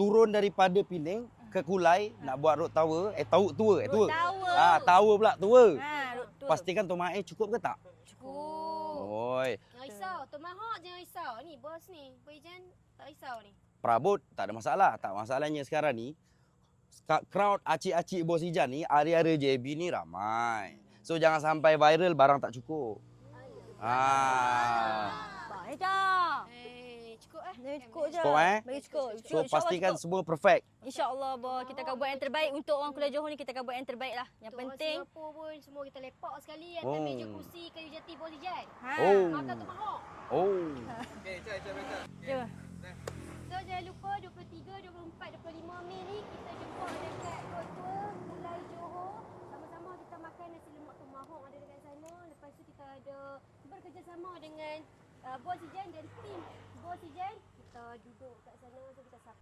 turun daripada Penang ke Kulai nak buat road tower, tower. Tower. Tower pula, tour. Road tour. Pastikan Tomahawk Air cukup ke tak? Cukup. Oi, Jangan risau. Tomahawk jangan risau. Ni bos ni. Boy Jan tak risau ni. Prabot tak ada masalah. Tak masalahnya sekarang ni crowd acik-acik Bos Ijan ni hari-hari JB ni ramai. So jangan sampai viral barang tak cukup. Baik dah. Cukup Cukup je. Cukup, Bagi cukup. So pastikan semua perfect. InsyaAllah, Boh. Kita akan buat yang terbaik untuk orang Kuala Johor ni. Kita akan buat yang terbaik lah. Yang Untuk penting. orang Singapura pun semua kita lepak sekali atas Oh. meja kursi kayu jati Bos Ijan. Oh. Makan Tomahawk. Oh. Cuba. So jangan lupa 23, 24, 25 Mei ni kita jumpa dekat road tour Kulai Johor. Sama-sama kita makan nasi lemak Tomahawk ada dekat sana. Lepas tu kita ada bekerjasama dengan Bos Ijan dan tim Bos Ijan. Kita duduk kat